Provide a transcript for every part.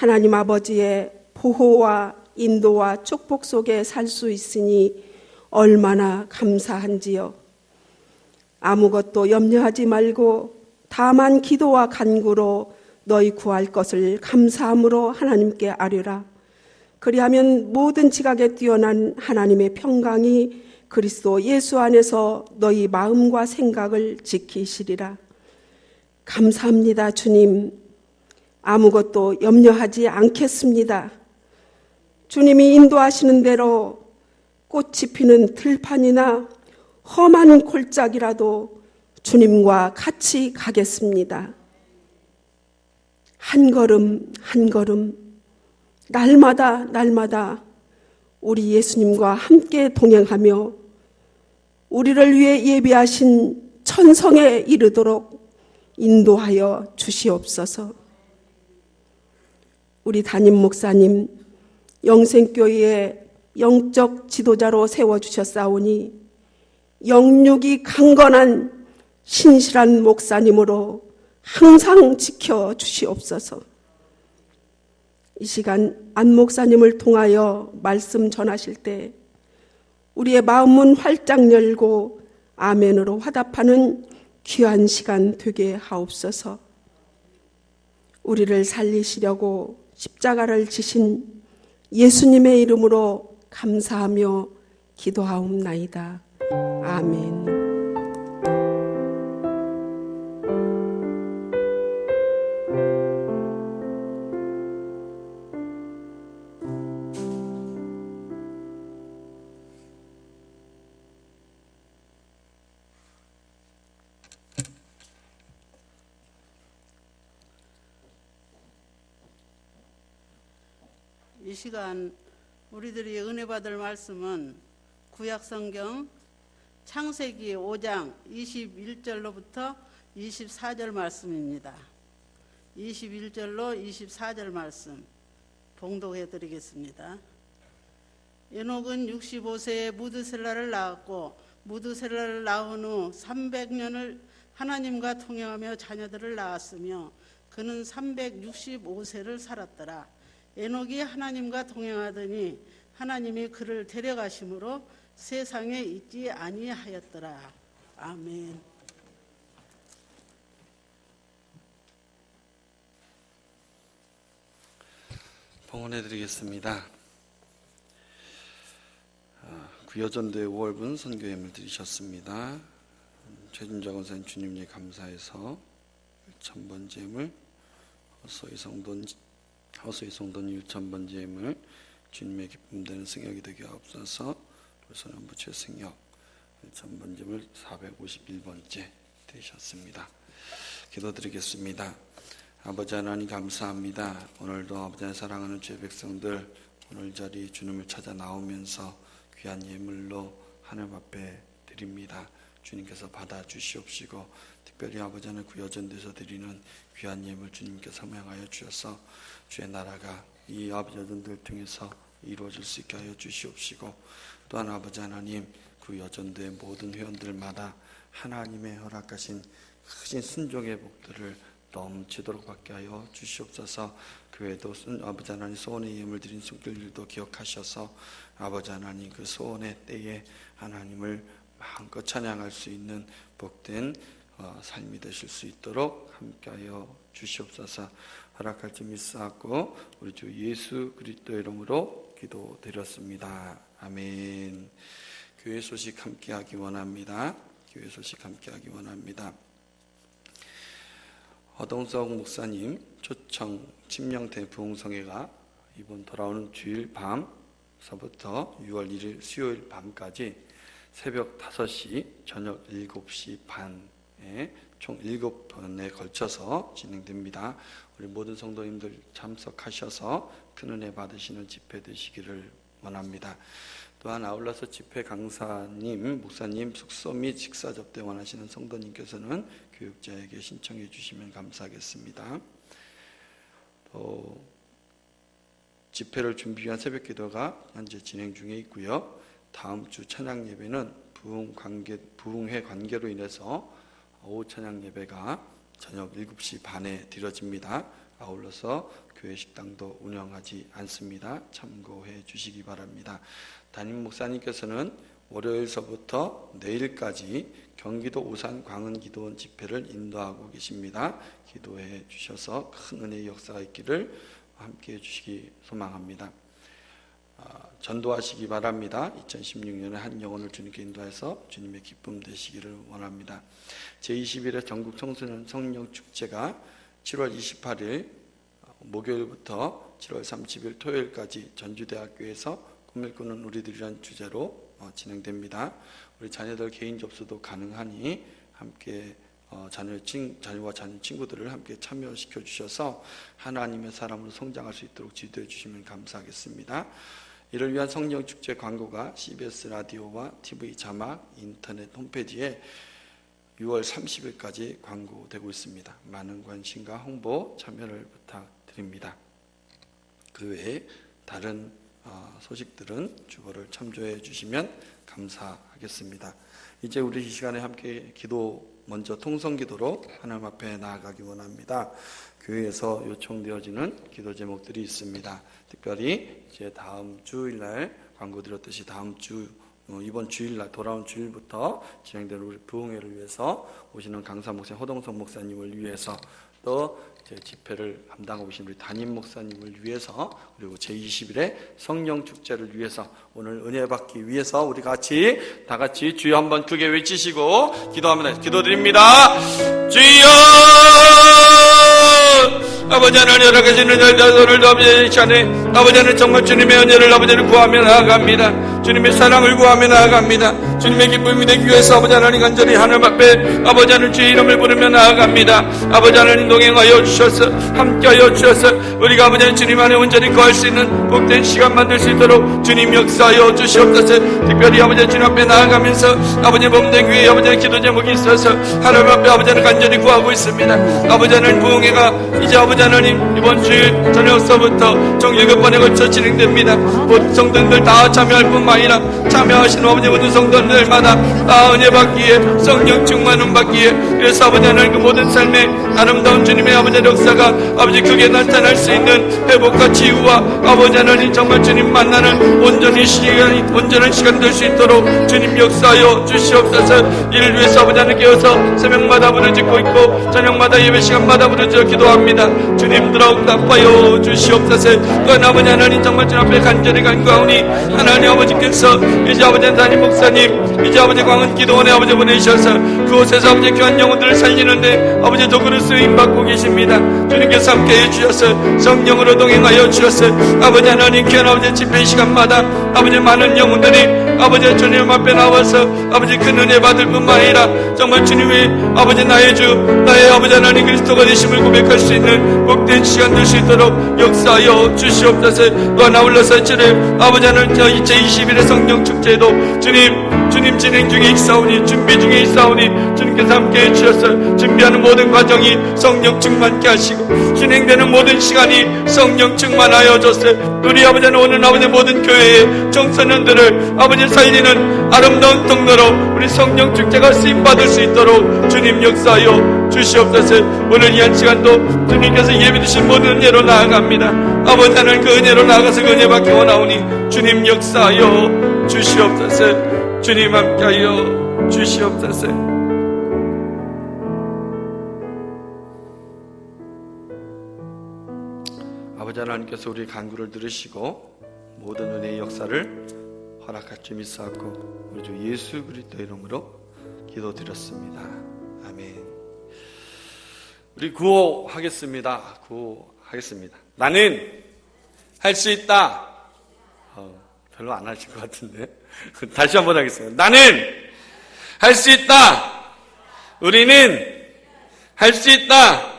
하나님 아버지의 보호와 인도와 축복 속에 살 수 있으니 얼마나 감사한지요. 아무것도 염려하지 말고 다만 기도와 간구로 너희 구할 것을 감사함으로 하나님께 아뢰라. 그리하면 모든 지각에 뛰어난 하나님의 평강이 그리스도 예수 안에서 너희 마음과 생각을 지키시리라. 감사합니다, 주님. 아무것도 염려하지 않겠습니다. 주님이 인도하시는 대로 꽃이 피는 들판이나 험한 골짜기라도 주님과 같이 가겠습니다. 한 걸음 한 걸음 날마다 우리 예수님과 함께 동행하며 우리를 위해 예비하신 천성에 이르도록 인도하여 주시옵소서. 우리 담임 목사님 영생교회의 영적 지도자로 세워주셨사오니 영육이 강건한 신실한 목사님으로 항상 지켜주시옵소서. 이 시간 안 목사님을 통하여 말씀 전하실 때 우리의 마음은 활짝 열고 아멘으로 화답하는 귀한 시간 되게 하옵소서. 우리를 살리시려고 십자가를 지신 예수님의 이름으로 감사하며 기도하옵나이다. 아멘. 이 시간 우리들이 은혜 받을 말씀은 구약성경 창세기 5장 21절로부터 24절 말씀입니다. 21절로 24절 말씀 봉독해 드리겠습니다. 에녹은 65세에 무드셀라를 낳았고 무드셀라를 낳은 후 300년을 하나님과 통행하며 자녀들을 낳았으며 그는 365세를 살았더라. 에녹이 하나님과 동행하더니 하나님이 그를 데려가심으로 세상에 있지 아니하였더라. 아멘. 봉헌해 드리겠습니다. 구여전도의 5월분 선교예물 드리셨습니다. 최준자 권사님 주님께 감사해서 1,000번 제물 허소의 성돈 1,000번 제물 주님의 기쁨 되는 승역이 되게 하옵소서. 돌선연부 최승역 1,000번 제물 451번째 되셨습니다. 기도드리겠습니다. 아버지 하나님 감사합니다. 오늘도 아버지 하나님 사랑하는 죄 백성들 오늘 자리 주님을 찾아 나오면서 귀한 예물로 하나님 앞에 드립니다. 주님께서 받아 주시옵시고 특별히 아버지 하나님 구여전도에서 드리는 귀한 예물 주님께서 사명하여 주셔서 주의 나라가 이 아버지 여전들 통해서 이루어질 수 있게 하여 주시옵시고 또한 아버지 하나님 구여전도의 모든 회원들마다 하나님의 허락하신 크신 순종의 복들을 넘치도록 받게 하여 주시옵소서. 교회도 아버지 하나님 소원의 예물 드린 손길들도 기억하셔서 아버지 하나님 그 소원의 때에 하나님을 마음껏 찬양할 수 있는 복된 삶이 되실 수 있도록 함께하여 주시옵소서. 허락할 줄 믿사옵고 우리 주 예수 그리스도 이름으로 기도드렸습니다. 아멘. 교회 소식 함께하기 원합니다. 교회 소식 함께하기 원합니다. 허동석 목사님 초청 침령대 부흥성회가 이번 돌아오는 주일 밤서부터 6월 1일 수요일 밤까지 새벽 5시, 저녁 7시 반에 총 7번에 걸쳐서 진행됩니다. 우리 모든 성도님들 참석하셔서 큰 은혜 받으시는 집회 되시기를 원합니다. 또한 아울러서 집회 강사님, 목사님 숙소 및 식사 접대 원하시는 성도님께서는 교육자에게 신청해 주시면 감사하겠습니다. 또 집회를 준비 위한 새벽 기도가 현재 진행 중에 있고요. 다음 주 찬양 예배는 부흥회 관계로 인해서 오후 찬양 예배가 저녁 7시 반에 드려집니다. 아울러서 교회 식당도 운영하지 않습니다. 참고해 주시기 바랍니다. 담임 목사님께서는 월요일서부터 내일까지 경기도 오산 광은기도원 집회를 인도하고 계십니다. 기도해 주셔서 큰 은혜의 역사가 있기를 함께해 주시기 소망합니다. 전도하시기 바랍니다. 2016년에 한 영혼을 주님께 인도해서 주님의 기쁨 되시기를 원합니다. 제21회 전국 청소년 성령 축제가 7월 28일 목요일부터 7월 30일 토요일까지 전주대학교에서 꿈을 꾸는 우리들이란 주제로 진행됩니다. 우리 자녀들 개인 접수도 가능하니 함께 자녀와 자녀 친구들을 함께 참여시켜 주셔서 하나님의 사람으로 성장할 수 있도록 지도해 주시면 감사하겠습니다. 이를 위한 성령축제 광고가 CBS 라디오와 TV 자막, 인터넷 홈페이지에 6월 30일까지 광고되고 있습니다. 많은 관심과 홍보 참여를 부탁드립니다. 그 외에 다른 소식들은 주보를 참조해 주시면 감사하겠습니다. 이제 우리 이 시간에 함께 먼저 통성기도로 하나님 앞에 나아가기 원합니다. 교회에서 요청되어지는 기도 제목들이 있습니다. 특별히 이제 다음 주일날 광고 드렸듯이 이번 주일날 돌아온 주일부터 진행되는 우리 부흥회를 위해서 오시는 강사 목사 허동성 목사님을 위해서 또 제 집회를 감당하고 계신 우리 담임 목사님을 위해서 그리고 제20일의 성령 축제를 위해서 오늘 은혜 받기 위해서 우리 다 같이 주여 한번 크게 외치시고 기도합니다. 기도드립니다. 주여! 아버지 하나님 여러 가지 은혜를 아버지 이 시간에 아버지 하나님 정말 주님의 은혜를 아버지를 구하며 나아갑니다. 주님의 사랑을 구하며 나아갑니다. 주님의 기쁨이 되기 위해서 아버지 하나님 간절히 하나님 앞에 아버지 하나님 주의 이름을 부르며 나아갑니다. 아버지 하나님 동행하여 주셔서 함께하여 주셔서 우리가 아버지 하나님 주님 안에 온전히 거할 수 있는 복된 시간 만들 수 있도록 주님 역사하여 주시옵소서. 특별히 아버지 주님 앞에 나아가면서 아버지 몸된 교회에 아버지 하나님 기도 제목이 있어서 하나님 앞에 아버지 하나님 간절히 구하고 있습니다. 아버지 하나님 부흥회가 이제 아버지 하나님 이번 주일 저녁서부터 총 7번에 걸쳐 진행됩니다. 모든 성도들 다 참여할 뿐만 아니라 참여하시는 아버지 모든 성도들마다 다 은혜 받기에 성령 충만함 받기에 그래서 아버지 하나님 그 모든 삶에 아름다운 주님의 아버지 역사가 아버지 크게 나타날 수 있는 회복과 치유와 아버지 하나님 정말 주님 만나는 온전한 시간 될 수 있도록 주님 역사하여 주시옵소서. 이를 위해서 아버지 하나님 깨어서 새벽마다 부르짖고 있고 저녁마다 예배 시간마다 부르짖어 기도합니다. 주님들아 응답하여 주시옵소서. 또한 아버지 하나님 정말 주님 앞에 간절히 간구하오니 하나님 아버지께서 이제 아버지 담임 목사님 이제 아버지 광은기도원에 아버지 보내셔서 그곳에서 아버지 귀한 영혼들을 살리는데 아버지 도구를 쓰임받고 계십니다. 주님께서 함께 해주셔서 성령으로 동행하여 주셔서 아버지 하나님 귀한 아버지 집회 시간마다 아버지 많은 영혼들이 아버지 주님 앞에 나와서 아버지 큰 은혜 받을 뿐만 아니라 정말 주님의 아버지 나의 주 나의 아버지 하나님 그리스도가 되심을 고백할 수 있는 복된 시간 될 수 있도록 역사하여 주시옵소서. 또한 아울러서 주님 아버지 하나님 저 2021의 성령 축제에도 주님 진행 중에 있사오니 준비 중에 있사오니 주님께서 함께 해주셔서 준비하는 모든 과정이 성령 충만케 하시고 진행되는 모든 시간이 성령 충만하여 줬어. 우리 아버지는 오늘 아버지 모든 교회의 청소년들을 아버지 살리는 아름다운 통로로 우리 성령 축제가 쓰임받을 수 있도록 주님 역사하여 주시옵소서. 오늘 이 한 시간도 주님께서 예배 주신 모든 은혜로 나아갑니다. 아버지 하나님 그 은혜로 나아가서 그 은혜 받기 원하오니 주님 역사하여 주시옵소서. 주님 함께하여 주시옵소서. 아버지 하나님께서 우리 간구를 들으시고 모든 은혜의 역사를 허락할 줄 믿사옵고 우리 주 예수 그리스도 이름으로 기도드렸습니다. 아멘. 우리 구호하겠습니다. 나는 할 수 있다. 별로 안 하실 것 같은데 다시 한번 하겠습니다. 나는 할 수 있다. 우리는 할 수 있다.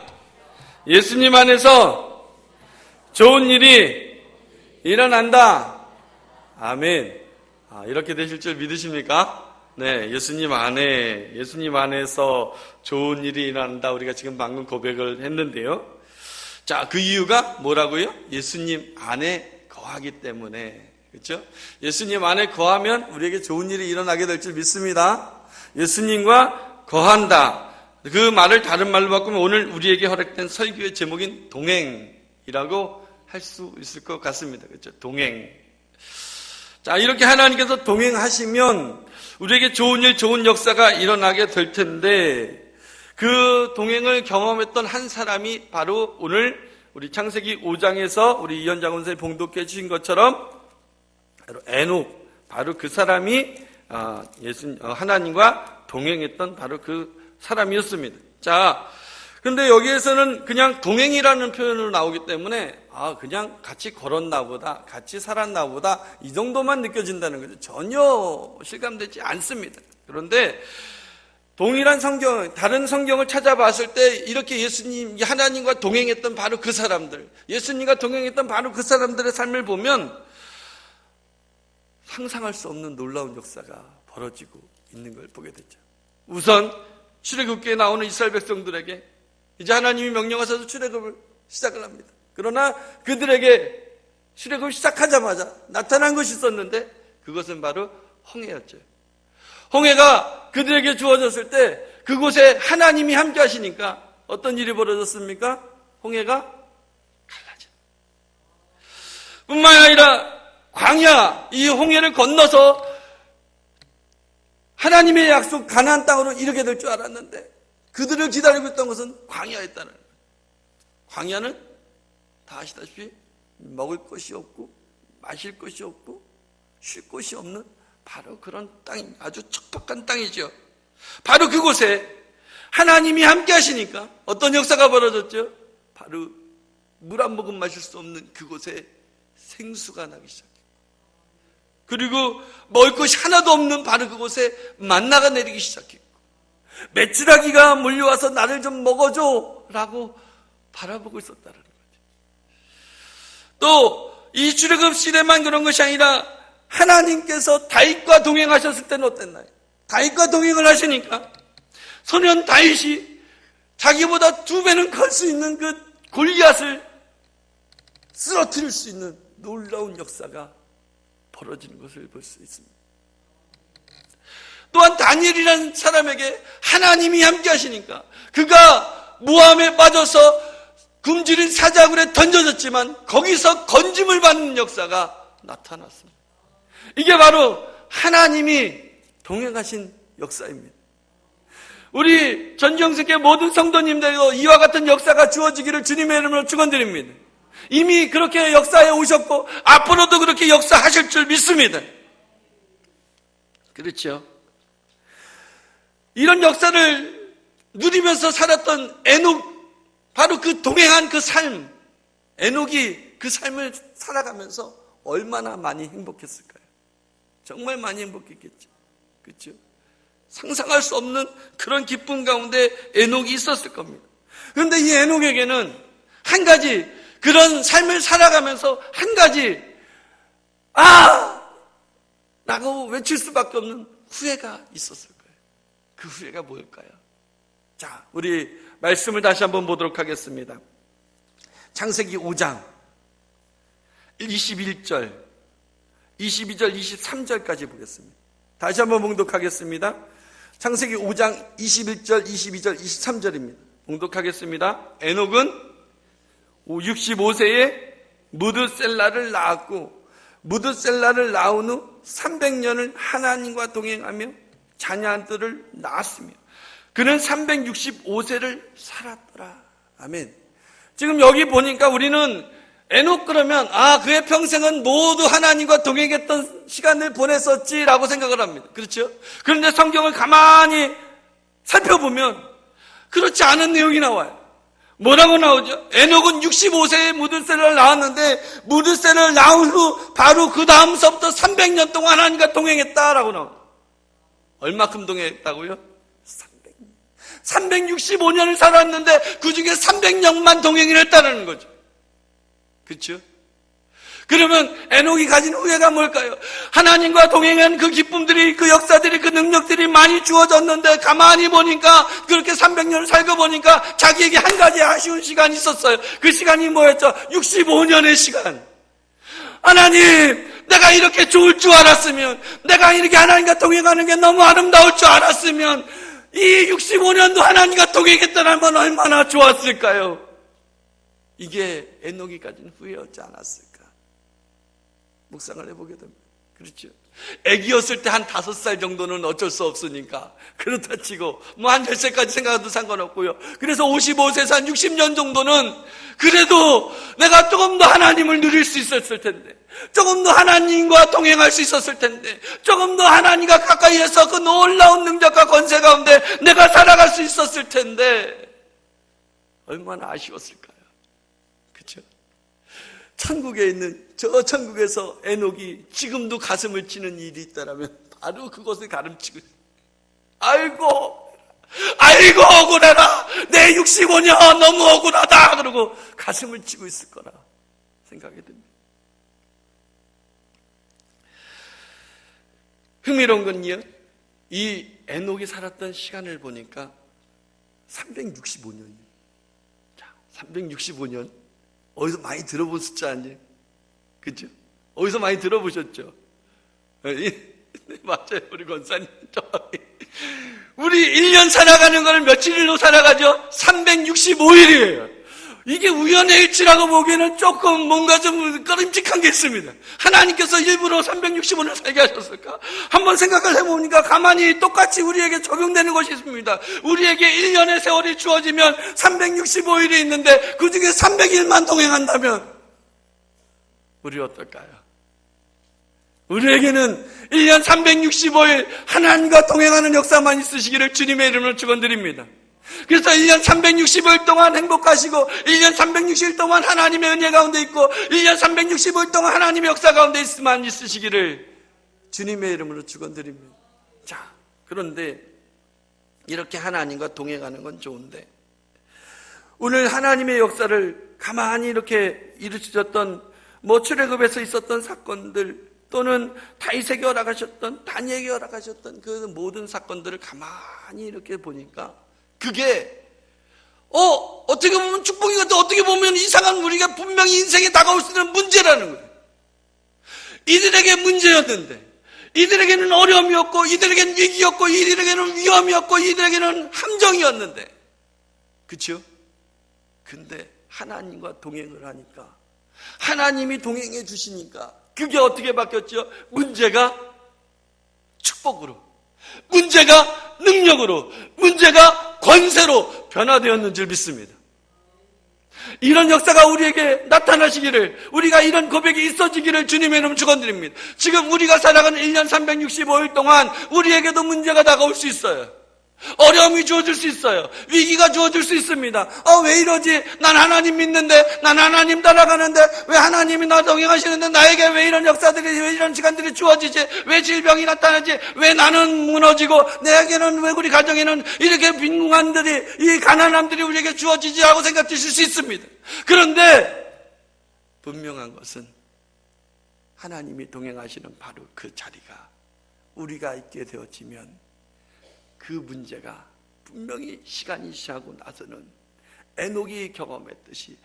예수님 안에서 좋은 일이 일어난다. 아멘. 이렇게 되실 줄 믿으십니까? 네, 예수님 안에서 좋은 일이 일어난다. 우리가 지금 방금 고백을 했는데요. 자, 그 이유가 뭐라고요? 예수님 안에 거하기 때문에. 그렇죠? 예수님 안에 거하면 우리에게 좋은 일이 일어나게 될 줄 믿습니다. 예수님과 거한다. 그 말을 다른 말로 바꾸면 오늘 우리에게 허락된 설교의 제목인 동행이라고 할 수 있을 것 같습니다. 그렇죠? 동행. 자, 이렇게 하나님께서 동행하시면 우리에게 좋은 일, 좋은 역사가 일어나게 될 텐데, 그 동행을 경험했던 한 사람이 바로 오늘 우리 창세기 5장에서 우리 이현장 원사님 봉독해 주신 것처럼 바로 에녹, 바로 그 사람이 하나님과 동행했던 바로 그 사람이었습니다. 자, 근데 여기에서는 그냥 동행이라는 표현으로 나오기 때문에 그냥 같이 걸었나 보다, 같이 살았나 보다, 이 정도만 느껴진다는 거죠. 전혀 실감되지 않습니다. 그런데 동일한 성경, 다른 성경을 찾아봤을 때 이렇게 예수님, 하나님과 동행했던 바로 그 사람들, 예수님과 동행했던 바로 그 사람들의 삶을 보면 상상할 수 없는 놀라운 역사가 벌어지고 있는 걸 보게 되죠. 우선 출애굽기에 나오는 이스라엘 백성들에게 이제 하나님이 명령하셔서 출애굽을 시작을 합니다. 그러나 그들에게 출애굽을 시작하자마자 나타난 것이 있었는데 그것은 바로 홍해였죠. 홍해가 그들에게 주어졌을 때 그곳에 하나님이 함께 하시니까 어떤 일이 벌어졌습니까? 홍해가 갈라져. 뿐만 아니라 광야, 이 홍해를 건너서 하나님의 약속 가나안 땅으로 이르게 될 줄 알았는데 그들을 기다리고 있던 것은 광야였다는 거예요. 광야는 다 아시다시피 먹을 것이 없고 마실 것이 없고 쉴 곳이 없는 바로 그런 땅이 아주 척박한 땅이죠. 바로 그곳에 하나님이 함께 하시니까 어떤 역사가 벌어졌죠? 바로 물 한 모금 마실 수 없는 그곳에 생수가 나기 시작해요. 그리고 먹을 것이 하나도 없는 바로 그곳에 만나가 내리기 시작했고, 메추라기가 몰려와서 나를 좀 먹어줘 라고 바라보고 있었다는 거죠. 또 이 출애굽 시대만 그런 것이 아니라 하나님께서 다윗과 동행하셨을 때는 어땠나요? 다윗과 동행을 하시니까 소년 다윗이 자기보다 2배는 클 수 있는 그 골리앗을 쓰러뜨릴 수 있는 놀라운 역사가 벌어지는 것을 볼 수 있습니다. 또한 다니엘이라는 사람에게 하나님이 함께 하시니까 그가 모함에 빠져서 굶주린 사자굴에 던져졌지만 거기서 건짐을 받는 역사가 나타났습니다. 이게 바로 하나님이 동행하신 역사입니다. 우리 전정석의 모든 성도님들도 이와 같은 역사가 주어지기를 주님의 이름으로 축원드립니다. 이미 그렇게 역사해 오셨고 앞으로도 그렇게 역사하실 줄 믿습니다. 그렇죠? 이런 역사를 누리면서 살았던 에녹, 바로 그 동행한 그 삶, 에녹이 그 삶을 살아가면서 얼마나 많이 행복했을까요? 정말 많이 행복했겠죠. 그렇죠? 상상할 수 없는 그런 기쁨 가운데 에녹이 있었을 겁니다. 그런데 이 에녹에게는 한 가지, 그런 삶을 살아가면서 한 가지 라고 외칠 수밖에 없는 후회가 있었을 거예요. 그 후회가 뭘까요? 자, 우리 말씀을 다시 한번 보도록 하겠습니다. 창세기 5장 21절, 22절, 23절까지 보겠습니다. 다시 한번 봉독하겠습니다. 창세기 5장 21절, 22절, 23절입니다. 봉독하겠습니다. 에녹은 65세에 무드셀라를 낳았고 무드셀라를 낳은 후 300년을 하나님과 동행하며 자녀들을 낳았으며 그는 365세를 살았더라. 아멘. 지금 여기 보니까 우리는 에녹 그러면 그의 평생은 모두 하나님과 동행했던 시간을 보냈었지라고 생각을 합니다. 그렇죠? 그런데 성경을 가만히 살펴보면 그렇지 않은 내용이 나와요. 뭐라고 나오죠? 에녹은 65세에 무드셀라를 낳았는데 무드셀라를 낳은 후 바로 그 다음서부터 300년 동안 하나님과 동행했다라고 나옵니다. 얼마큼 동행했다고요? 365년을 살았는데 그 중에 300년만 동행을 했다는 거죠. 그렇죠? 그러면 에녹이 가진 후회가 뭘까요? 하나님과 동행한 그 기쁨들이, 그 역사들이, 그 능력들이 많이 주어졌는데 가만히 보니까 그렇게 300년을 살고 보니까 자기에게 한 가지 아쉬운 시간이 있었어요. 그 시간이 뭐였죠? 65년의 시간. 하나님, 내가 이렇게 좋을 줄 알았으면, 내가 이렇게 하나님과 동행하는 게 너무 아름다울 줄 알았으면 이 65년도 하나님과 동행했다는 건 얼마나 좋았을까요? 이게 에녹이까지는 후회하지 않았을까? 묵상을 해보게 됩니다. 그렇죠? 애기였을 때 한 5살 정도는 어쩔 수 없으니까 그렇다 치고 한 10살까지 생각해도 상관없고요. 그래서 55세에서 한 60년 정도는 그래도 내가 조금 더 하나님을 누릴 수 있었을 텐데, 조금 더 하나님과 동행할 수 있었을 텐데, 조금 더 하나님과 가까이에서 그 놀라운 능력과 권세 가운데 내가 살아갈 수 있었을 텐데 얼마나 아쉬웠을까요? 그렇죠? 천국에 있는 저 천국에서 에녹이 지금도 가슴을 치는 일이 있다라면 바로 그것을 가름치고 있어요. 아이고 억울해라, 내 65년 너무 억울하다 그러고 가슴을 치고 있을 거라 생각이 듭니다. 흥미로운 건요, 이 에녹이 살았던 시간을 보니까 365년이에요. 자, 365년 어디서 많이 들어본 숫자 아니에요? 그죠? 어디서 많이 들어보셨죠? 네, 맞아요. 우리 권사님. 우리 1년 살아가는 걸 며칠로 살아가죠? 365일이에요. 이게 우연의 일치라고 보기에는 조금 뭔가 좀 꺼림칙한 게 있습니다. 하나님께서 일부러 365년 살게 하셨을까? 한번 생각을 해보니까 가만히 똑같이 우리에게 적용되는 것이 있습니다. 우리에게 1년의 세월이 주어지면 365일이 있는데 그 중에 300일만 동행한다면 우리 어떨까요? 우리에게는 1년 365일 하나님과 동행하는 역사만 있으시기를 주님의 이름으로 축원드립니다. 그래서 1년 365일 동안 행복하시고 1년 360일 동안 하나님의 은혜 가운데 있고 1년 365일 동안 하나님의 역사 가운데 있으만 있으시기를 주님의 이름으로 축원드립니다. 자, 그런데 이렇게 하나님과 동행하는 건 좋은데 오늘 하나님의 역사를 가만히 이렇게 이루셨던 출애굽에서 있었던 사건들 또는 다윗에게 허락하셨던 다니엘에게 허락하셨던 그 모든 사건들을 가만히 이렇게 보니까 그게 어떻게 보면 축복이고 어떻게 보면 이상한 우리가 분명히 인생에 다가올 수 있는 문제라는 거예요. 이들에게 문제였는데 이들에게는 어려움이었고 이들에게는 위기였고 이들에게는 위험이었고 이들에게는 함정이었는데 그렇죠? 근데 하나님과 동행을 하니까 하나님이 동행해 주시니까 그게 어떻게 바뀌었죠? 문제가 축복으로, 문제가 능력으로, 문제가 권세로 변화되었는 줄 믿습니다. 이런 역사가 우리에게 나타나시기를, 우리가 이런 고백이 있어지기를 주님의 이름 축원드립니다. 지금 우리가 살아가는 1년 365일 동안 우리에게도 문제가 다가올 수 있어요. 어려움이 주어질 수 있어요. 위기가 주어질 수 있습니다. 왜 이러지? 난 하나님 믿는데, 난 하나님 따라가는데, 왜 하나님이 나 동행하시는데 나에게 왜 이런 역사들이, 왜 이런 시간들이 주어지지? 왜 질병이 나타나지? 왜 나는 무너지고, 내게는 왜 우리 가정에는 이렇게 빈궁함들이, 이 가난함들이 우리에게 주어지지? 하고 생각하실 수 있습니다. 그런데 분명한 것은 하나님이 동행하시는 바로 그 자리가 우리가 있게 되어지면 그 문제가 분명히 시간이 지나고 나서는 에녹이 경험했듯이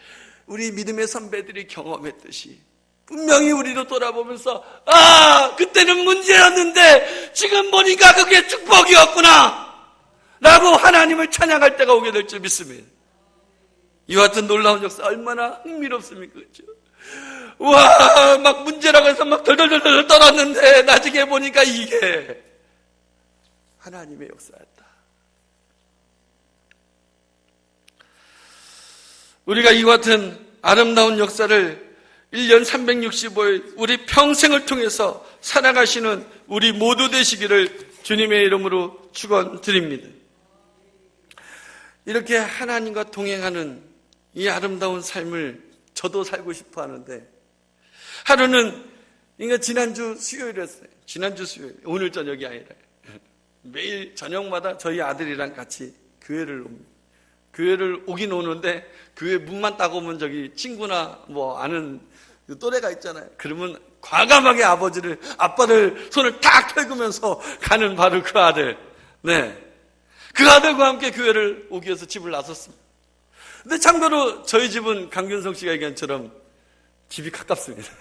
우리 믿음의 선배들이 경험했듯이 분명히 우리도 돌아보면서 그때는 문제였는데 지금 보니까 그게 축복이었구나 라고 하나님을 찬양할 때가 오게 될 줄 믿습니다. 이와 같은 놀라운 역사 얼마나 흥미롭습니까? 그렇죠? 와, 막 문제라고 해서 막 덜덜덜 떨었는데 나중에 보니까 이게 하나님의 역사였다. 우리가 이와 같은 아름다운 역사를 1년 365일 우리 평생을 통해서 살아가시는 우리 모두 되시기를 주님의 이름으로 축원드립니다. 이렇게 하나님과 동행하는 이 아름다운 삶을 저도 살고 싶어 하는데 하루는 지난주 수요일이었어요. 지난주 수요일, 오늘 저녁이 아니라 매일 저녁마다 저희 아들이랑 같이 교회를 옵니다. 교회를 오긴 오는데 교회 문만 따고 오면 저기 친구나 아는 또래가 있잖아요. 그러면 과감하게 아빠를 손을 탁 털구면서 가는 바로 그 아들. 네. 그 아들과 함께 교회를 오기 위해서 집을 나섰습니다. 근데 참고로 저희 집은 강균성 씨가 얘기한처럼 집이 가깝습니다.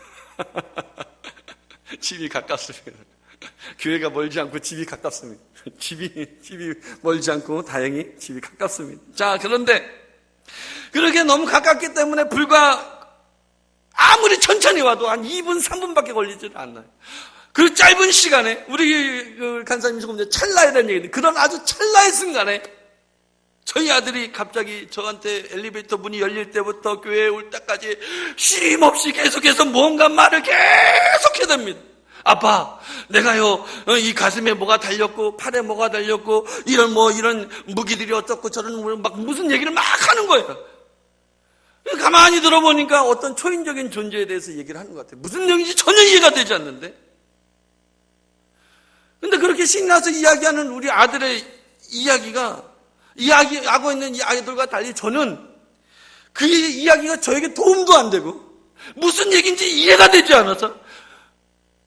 집이 가깝습니다. 교회가 멀지 않고 집이 가깝습니다. 집이 멀지 않고 다행히 집이 가깝습니다. 자, 그런데 그렇게 너무 가깝기 때문에 불과 아무리 천천히 와도 한 2분, 3분밖에 걸리지 않나요? 그 짧은 시간에 우리 간사님이 조금 전에 찰나이라는 얘기인데 그런 아주 찰나의 순간에 저희 아들이 갑자기 저한테 엘리베이터 문이 열릴 때부터 교회에 올 때까지 쉼없이 계속해서 뭔가 말을 계속해야 됩니다. 아빠, 내가요, 이 가슴에 뭐가 달렸고, 팔에 뭐가 달렸고, 이런 무기들이 어떻고, 저런 막 무슨 얘기를 막 하는 거예요. 가만히 들어보니까 어떤 초인적인 존재에 대해서 얘기를 하는 것 같아요. 무슨 얘기인지 전혀 이해가 되지 않는데. 근데 그렇게 신나서 이야기하는 우리 아들의 이야기하고 있는 이 아이들과 달리 저는 그 이야기가 저에게 도움도 안 되고, 무슨 얘기인지 이해가 되지 않아서,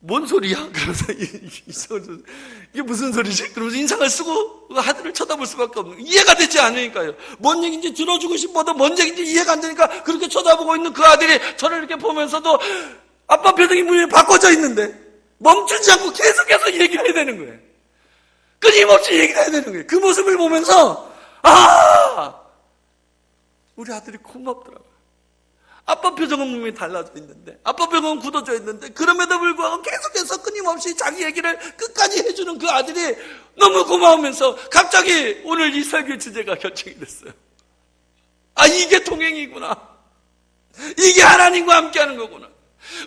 뭔 소리야? 그러면서 이게 무슨 소리지? 그러면서 인상을 쓰고 아들을 쳐다볼 수밖에 없는, 이해가 되지 않으니까요. 뭔 얘기인지 들어주고 싶어도 뭔 얘기인지 이해가 안 되니까 그렇게 쳐다보고 있는 그 아들이 저를 이렇게 보면서도 아빠 표정이 분명히 바꿔져 있는데 멈추지 않고 계속해서 얘기해야 되는 거예요. 끊임없이 얘기를 해야 되는 거예요. 그 모습을 보면서 우리 아들이 고맙더라고요. 아빠 표정은 분명히 달라져 있는데, 아빠 표정은 굳어져 있는데, 그럼에도 불구하고 계속해서 끊임없이 자기 얘기를 끝까지 해주는 그 아들이 너무 고마우면서 갑자기 오늘 이 설교 주제가 결정이 됐어요. 이게 동행이구나. 이게 하나님과 함께하는 거구나.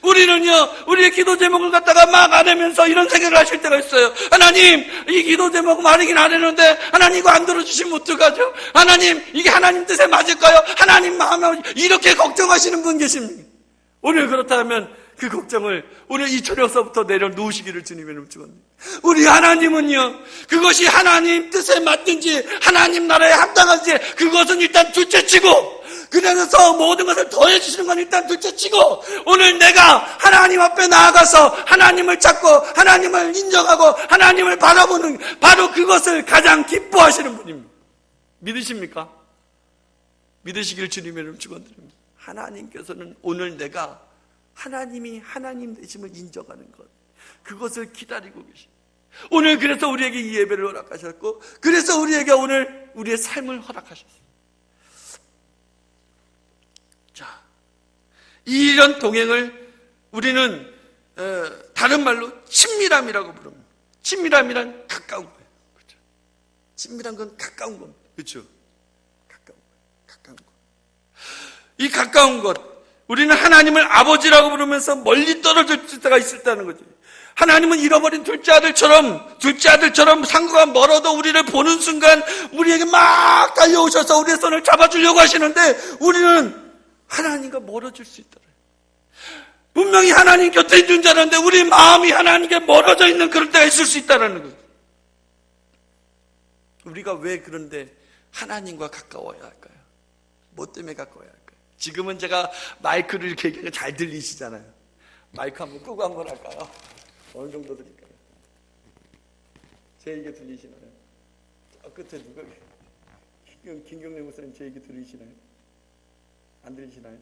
우리는요, 우리의 기도 제목을 갖다가 막 안 하면서 이런 생각을 하실 때가 있어요. 하나님, 이 기도 제목 말이긴 안 했는데 하나님 이거 안 들어주시면 어떡하죠? 하나님, 이게 하나님 뜻에 맞을까요? 하나님 마음에 이렇게 걱정하시는 분 계십니까? 오늘 그렇다면 그 걱정을 오늘 이 저녁서부터 내려놓으시기를 주님의 이름으로 축원합니다. 우리 하나님은요, 그것이 하나님 뜻에 맞든지 하나님 나라에 합당한지 그것은 일단 둘째치고, 그래서 모든 것을 더해주시는 건 일단 둘째치고, 오늘 내가 하나님 앞에 나아가서 하나님을 찾고 하나님을 인정하고 하나님을 바라보는 바로 그것을 가장 기뻐하시는 분입니다. 믿으십니까? 믿으시길 주님의 이름으로 축원드립니다. 하나님께서는 오늘 내가 하나님이 하나님 되심을 인정하는 것, 그것을 기다리고 계십니다. 오늘 그래서 우리에게 이 예배를 허락하셨고, 그래서 우리에게 오늘 우리의 삶을 허락하셨습니다. 자, 이런 동행을 우리는 다른 말로 친밀함이라고 부릅니다. 친밀함이란 가까운 거예요. 그렇죠? 친밀한 건 가까운 겁니다. 그렇죠? 가까운 것. 이 가까운 것, 우리는 하나님을 아버지라고 부르면서 멀리 떨어질 때가 있을 때는 거죠. 하나님은 잃어버린 둘째 아들처럼 상고가 멀어도 우리를 보는 순간 우리에게 막 달려오셔서 우리의 손을 잡아주려고 하시는데, 우리는 하나님과 멀어질 수 있다. 분명히 하나님 곁에 있는 줄 알았는데 우리 마음이 하나님께 멀어져 있는 그럴 때가 있을 수 있다는 거죠. 우리가 왜 그런데 하나님과 가까워야 할까요? 뭐 때문에 가까워야 할까요? 지금은 제가 마이크를 이렇게 얘기하니까 잘 들리시잖아요. 마이크 한번 끄고 한번 할까요? 어느 정도 들릴까요? 제 얘기 들리시나요? 끝에 누가 김경래 목사님 제 얘기 들리시나요? 안 들리시나요?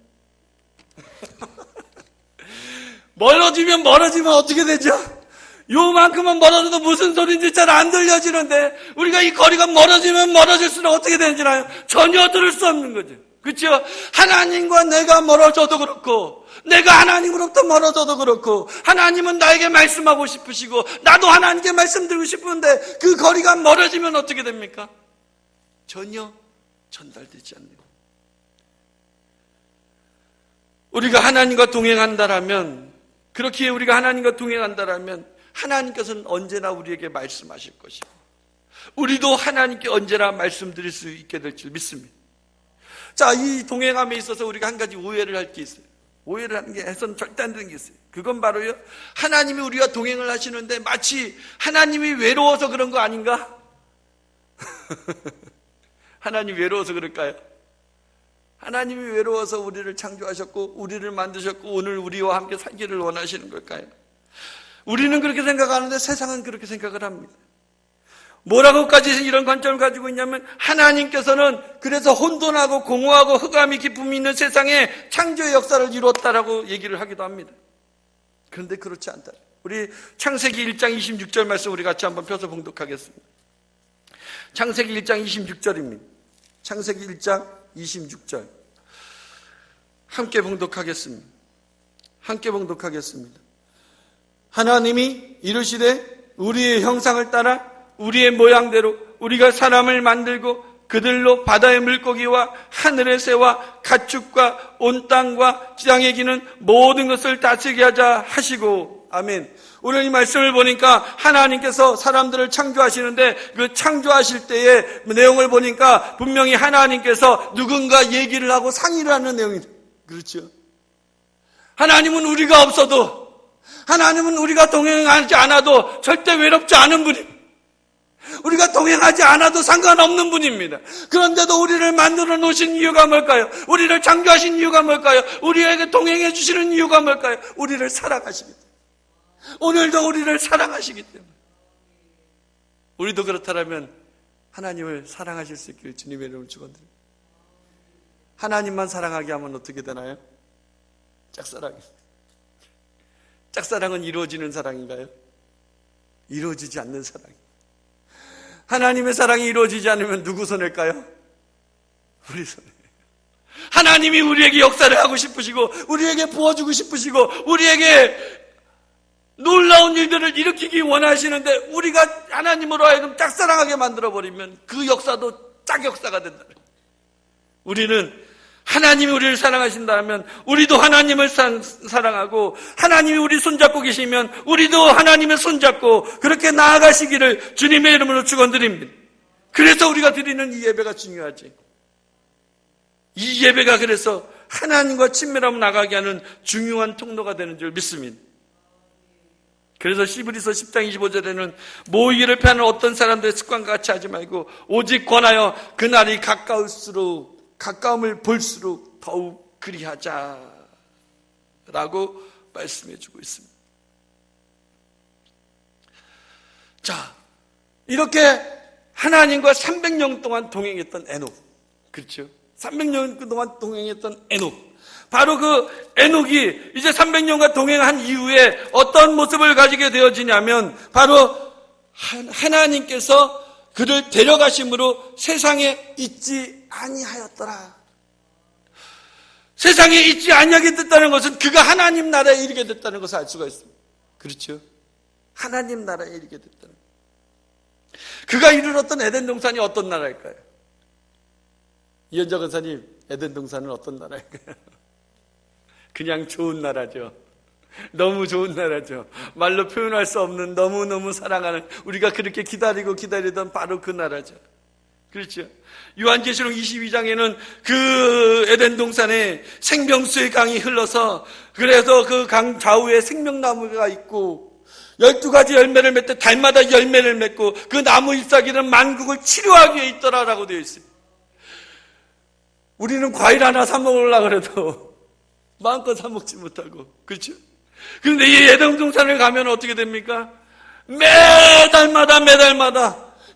멀어지면 어떻게 되죠? 요만큼은 멀어져도 무슨 소리인지 잘 안 들려지는데, 우리가 이 거리가 멀어지면 멀어질수록 어떻게 되는지나요? 전혀 들을 수 없는 거죠. 그렇죠? 하나님과 내가 멀어져도 그렇고, 내가 하나님으로부터 멀어져도 그렇고, 하나님은 나에게 말씀하고 싶으시고 나도 하나님께 말씀드리고 싶은데 그 거리가 멀어지면 어떻게 됩니까? 전혀 전달되지 않는. 우리가 하나님과 동행한다라면, 그렇게 우리가 하나님과 동행한다라면 하나님께서는 언제나 우리에게 말씀하실 것이고, 우리도 하나님께 언제나 말씀드릴 수 있게 될 줄 믿습니다. 자, 이 동행함에 있어서 우리가 한 가지 오해를 할 게 있어요. 오해를 하는 게 해서는 절대 안 되는 게 있어요. 그건 바로요, 하나님이 우리와 동행을 하시는데 마치 하나님이 외로워서 그런 거 아닌가? 하나님이 외로워서 그럴까요? 하나님이 외로워서 우리를 창조하셨고 우리를 만드셨고 오늘 우리와 함께 살기를 원하시는 걸까요? 우리는 그렇게 생각하는데 세상은 그렇게 생각을 합니다. 뭐라고까지 이런 관점을 가지고 있냐면, 하나님께서는 그래서 혼돈하고 공허하고 흑암이 기품이 있는 세상에 창조의 역사를 이루었다라고 얘기를 하기도 합니다. 그런데 그렇지 않다. 우리 창세기 1장 26절 말씀 우리 같이 한번 펴서 봉독하겠습니다. 창세기 1장 26절입니다. 창세기 1장 26절 함께 봉독하겠습니다. 함께 봉독하겠습니다. 하나님이 이르시되 우리의 형상을 따라 우리의 모양대로 우리가 사람을 만들고 그들로 바다의 물고기와 하늘의 새와 가축과 온 땅과 땅에 기는 모든 것을 다스리게 하자 하시고. 아멘. 오늘 이 말씀을 보니까 하나님께서 사람들을 창조하시는데 그 창조하실 때의 내용을 보니까 분명히 하나님께서 누군가 얘기를 하고 상의를 하는 내용이죠. 그렇죠. 하나님은 우리가 없어도, 하나님은 우리가 동행하지 않아도 절대 외롭지 않은 분입니다. 우리가 동행하지 않아도 상관없는 분입니다. 그런데도 우리를 만들어 놓으신 이유가 뭘까요? 우리를 창조하신 이유가 뭘까요? 우리에게 동행해 주시는 이유가 뭘까요? 우리를 사랑하시기 때문에. 오늘도 우리를 사랑하시기 때문에. 우리도 그렇다면 하나님을 사랑하실 수 있기를 주님의 이름을 축원드립니다. 하나님만 사랑하게 하면 어떻게 되나요? 짝사랑입니다. 짝사랑은 이루어지는 사랑인가요? 이루어지지 않는 사랑입니다. 하나님의 사랑이 이루어지지 않으면 누구 손일까요? 우리 손에. 하나님이 우리에게 역사를 하고 싶으시고 우리에게 부어주고 싶으시고 우리에게 놀라운 일들을 일으키기 원하시는데 우리가 하나님으로 하여금 짝사랑하게 만들어버리면 그 역사도 짝역사가 된다. 우리는 하나님이 우리를 사랑하신다면 우리도 하나님을 사랑하고 하나님이 우리 손잡고 계시면 우리도 하나님의 손잡고 그렇게 나아가시기를 주님의 이름으로 축원드립니다. 그래서 우리가 드리는 이 예배가 중요하지. 이 예배가 그래서 하나님과 친밀함을 나가게 하는 중요한 통로가 되는 줄 믿습니다. 그래서 시브리서 10장 25절에는 모이기를 피하는 어떤 사람들의 습관과 같이 하지 말고 오직 권하여 그날이 가까움을 볼수록 더욱 그리하자라고 말씀해 주고 있습니다. 자, 이렇게 하나님과 300년 동안 동행했던 에녹, 그렇죠? 300년 동안 동행했던 에녹, 바로 그 에녹이 이제 300년간 동행한 이후에 어떤 모습을 가지게 되어지냐면 바로 하나님께서 그를 데려가심으로 세상에 있지 아니하였더라. 세상에 있지 아니하게 됐다는 것은 그가 하나님 나라에 이르게 됐다는 것을 알 수가 있습니다. 그렇죠? 하나님 나라에 이르게 됐다는 것. 그가 이르렀던 에덴 동산이 어떤 나라일까요? 이현자 권사님, 에덴 동산은 어떤 나라일까요? 그냥 좋은 나라죠. 너무 좋은 나라죠. 말로 표현할 수 없는 너무너무 사랑하는, 우리가 그렇게 기다리던 바로 그 나라죠. 그렇죠. 요한계시록 22장에는 그 에덴 동산에 생명수의 강이 흘러서 그래서 그 강 좌우에 생명나무가 있고 12가지 열매를 맺되 달마다 열매를 맺고 그 나무 잎사귀는 만국을 치료하기 위해 있더라라고 되어 있어요. 우리는 과일 하나 사 먹으려고 그래도 마음껏 사 먹지 못하고, 그렇죠? 그런데 이 에덴 동산을 가면 어떻게 됩니까? 매달마다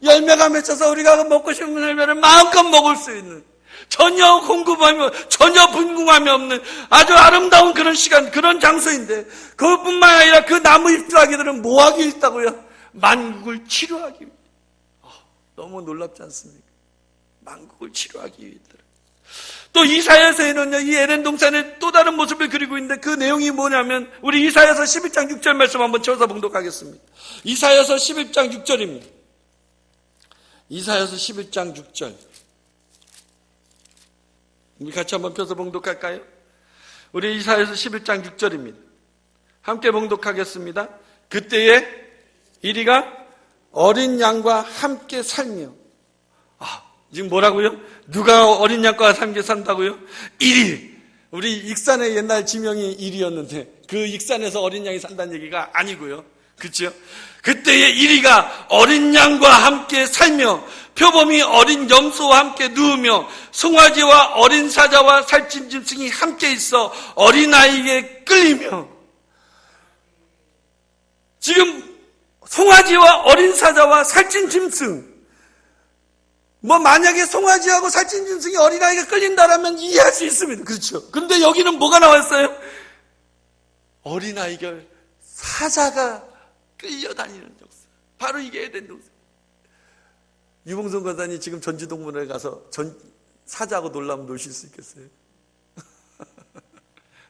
열매가 맺혀서 우리가 먹고 싶은 열매를 마음껏 먹을 수 있는, 전혀 공급하며 전혀 분궁함이 없는 아주 아름다운 그런 시간, 그런 장소인데 그것뿐만 아니라 그 나무 잎사귀들은 뭐하기 있다고요? 만국을 치료하기 위해. 너무 놀랍지 않습니까? 만국을 치료하기 위해. 또 이사야서에는요, 이 에덴 동산의 또 다른 모습을 그리고 있는데 그 내용이 뭐냐면 우리 이사야서 11장 6절 말씀 한번 쳐서 봉독하겠습니다. 이사야서 11장 6절입니다. 이사야서 11장 6절. 우리 같이 한번 펴서 봉독할까요? 우리 이사야서 11장 6절입니다. 함께 봉독하겠습니다. 그때에 이리가 어린 양과 함께 살며. 지금 뭐라고요? 누가 어린 양과 함께 산다고요? 이리. 우리 익산의 옛날 지명이 이리였는데 그 익산에서 어린 양이 산다는 얘기가 아니고요. 그렇죠? 그때에 이리가 어린 양과 함께 살며 표범이 어린 염소와 함께 누우며 송아지와 어린 사자와 살찐 짐승이 함께 있어 어린아이에게 끌리며. 지금 송아지와 어린 사자와 살찐 짐승, 만약에 송아지하고 살찐 짐승이 어린아이가 끌린다라면 이해할 수 있습니다. 그렇죠? 그런데 여기는 뭐가 나왔어요? 어린아이가 사자가 끌려다니는 역사. 바로 이게 에덴 동산. 유봉선 권사님 지금 전지동물원에 가서 사자하고 놀라면 노실 수 있겠어요?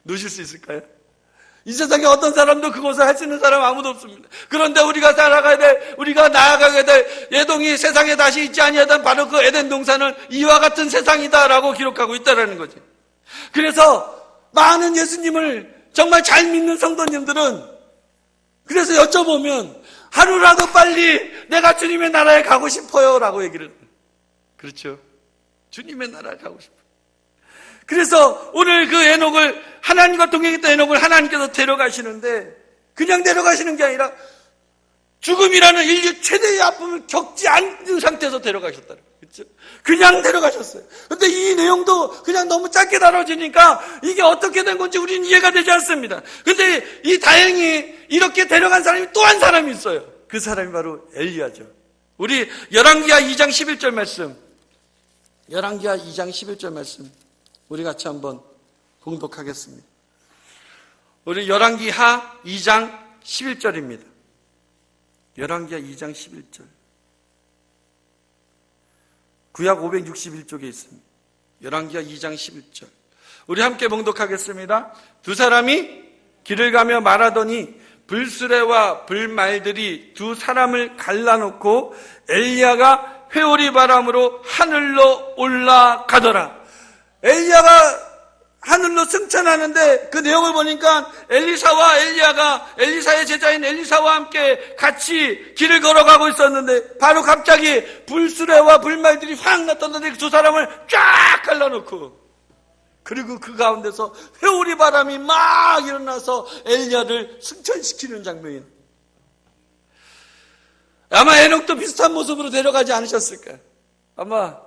노실 수 있을까요? 이 세상에 어떤 사람도 그것을 할 수 있는 사람 아무도 없습니다. 그런데 우리가 살아가야 될, 우리가 나아가게 될 예동이 세상에 다시 있지 아니하던 바로 그 에덴 동산은 이와 같은 세상이다라고 기록하고 있다라는 거죠. 그래서 많은 예수님을 정말 잘 믿는 성도님들은 그래서 여쭤보면 하루라도 빨리 내가 주님의 나라에 가고 싶어요 라고 얘기를 해요. 그렇죠? 주님의 나라에 가고 싶어요. 그래서 오늘 그 에녹을, 하나님과 동행했던 에녹을 하나님께서 데려가시는데 그냥 데려가시는 게 아니라 죽음이라는 인류 최대의 아픔을 겪지 않는 상태에서 데려가셨다는 거예요. 그렇죠? 그냥 데려가셨어요. 근데 이 내용도 그냥 너무 짧게 다뤄지니까 이게 어떻게 된 건지 우리는 이해가 되지 않습니다. 근데 이 다행히 이렇게 데려간 사람이 또 한 사람이 있어요. 그 사람이 바로 엘리야죠. 우리 열왕기하 2장 11절 말씀, 열왕기하 2장 11절 말씀 우리 같이 한번 공독하겠습니다. 우리 열왕기하 2장 11절입니다. 열왕기하 2장 11절. 구약 561쪽에 있습니다. 열왕기하 2장 11절. 우리 함께 봉독하겠습니다. 두 사람이 길을 가며 말하더니 불수레와 불말들이 두 사람을 갈라놓고 엘리야가 회오리 바람으로 하늘로 올라가더라. 엘리야가 하늘로 승천하는데 그 내용을 보니까 엘리사와 엘리야가 엘리사의 제자인 엘리사와 함께 같이 길을 걸어가고 있었는데 바로 갑자기 불수레와 불말들이 확 나타나는데 두 사람을 쫙 갈라놓고 그리고 그 가운데서 회오리 바람이 막 일어나서 엘리야를 승천시키는 장면이에요. 아마 에녹도 비슷한 모습으로 데려가지 않으셨을까요? 아마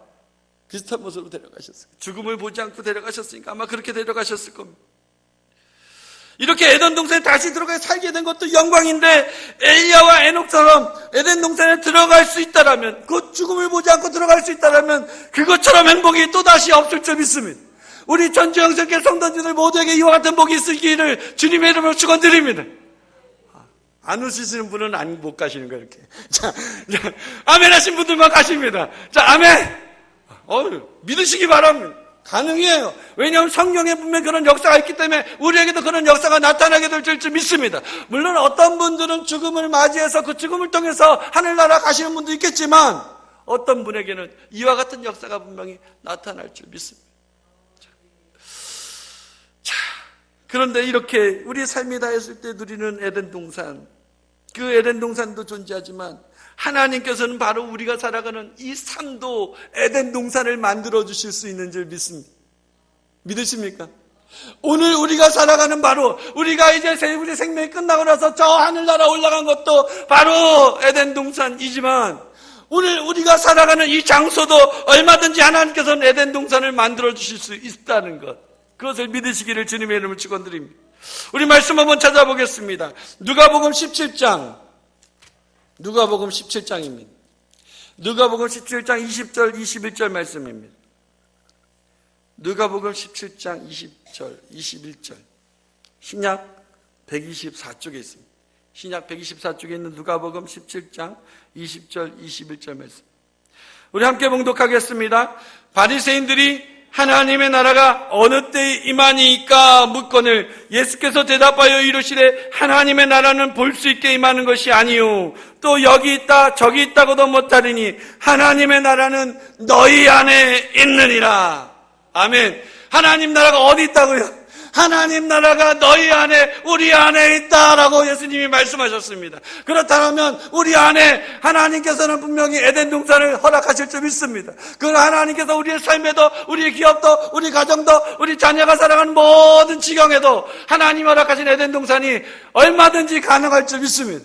비슷한 모습으로 데려가셨어요. 죽음을 보지 않고 데려가셨으니까 아마 그렇게 데려가셨을 겁니다. 이렇게 에덴 동산에 다시 들어가 살게 된 것도 영광인데 엘리야와 에녹처럼 에덴 동산에 들어갈 수 있다라면, 그 죽음을 보지 않고 들어갈 수 있다라면 그것처럼 행복이 또다시 없을 줄 믿습니다. 우리 전주영성교 성도님들 모두에게 이와 같은 복이 있기를 주님의 이름으로 축원드립니다. 안 웃으시는 분은 못 가시는 거예요, 이렇게. 자, 아멘 하신 분들만 가십니다. 자, 아멘! 믿으시기 바랍니다. 가능해요. 왜냐하면 성경에 분명 그런 역사가 있기 때문에 우리에게도 그런 역사가 나타나게 될 줄 믿습니다. 물론 어떤 분들은 죽음을 맞이해서 그 죽음을 통해서 하늘나라 가시는 분도 있겠지만 어떤 분에게는 이와 같은 역사가 분명히 나타날 줄 믿습니다. 자, 그런데 이렇게 우리 삶이 다했을 때 누리는 에덴 동산, 그 에덴 동산도 존재하지만 하나님께서는 바로 우리가 살아가는 이 삶도 에덴 동산을 만들어 주실 수 있는 줄 믿습니다. 믿으십니까? 오늘 우리가 살아가는 바로 우리가 이제 우리 생명이 끝나고 나서 저 하늘나라 올라간 것도 바로 에덴 동산이지만 오늘 우리가 살아가는 이 장소도 얼마든지 하나님께서는 에덴 동산을 만들어 주실 수 있다는 것, 그것을 믿으시기를 주님의 이름을 축원드립니다. 우리 말씀 한번 찾아보겠습니다. 누가복음 17장, 누가복음 17장입니다. 누가복음 17장 20절 21절 말씀입니다. 누가복음 17장 20절 21절. 신약 124쪽에 있습니다. 신약 124쪽에 있는 누가복음 17장 20절 21절 말씀. 우리 함께 봉독하겠습니다. 바리새인들이 하나님의 나라가 어느 때에 임하니까 묻거늘 예수께서 대답하여 이르시되 하나님의 나라는 볼 수 있게 임하는 것이 아니요 또 여기 있다 저기 있다고도 못하리니 하나님의 나라는 너희 안에 있느니라. 아멘. 하나님 나라가 어디 있다고요? 하나님 나라가 너희 안에, 우리 안에 있다라고 예수님이 말씀하셨습니다. 그렇다면 우리 안에 하나님께서는 분명히 에덴 동산을 허락하실 줄 믿습니다. 그 하나님께서 우리의 삶에도, 우리의 기업도, 우리 가정도, 우리 자녀가 살아가는 모든 지경에도 하나님 허락하신 에덴 동산이 얼마든지 가능할 줄 믿습니다.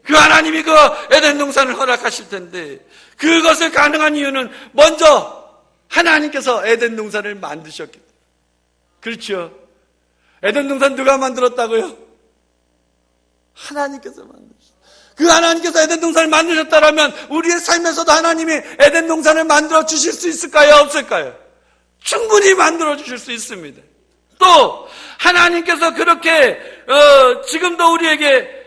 그 하나님이 그 에덴 동산을 허락하실 텐데 그것을 가능한 이유는 먼저 하나님께서 에덴 동산을 만드셨기 때문에. 그렇죠? 에덴 동산 누가 만들었다고요? 하나님께서 만드셨어요. 그 하나님께서 에덴 동산을 만드셨다면 우리의 삶에서도 하나님이 에덴 동산을 만들어 주실 수 있을까요? 없을까요? 충분히 만들어 주실 수 있습니다. 또 하나님께서 그렇게 지금도 우리에게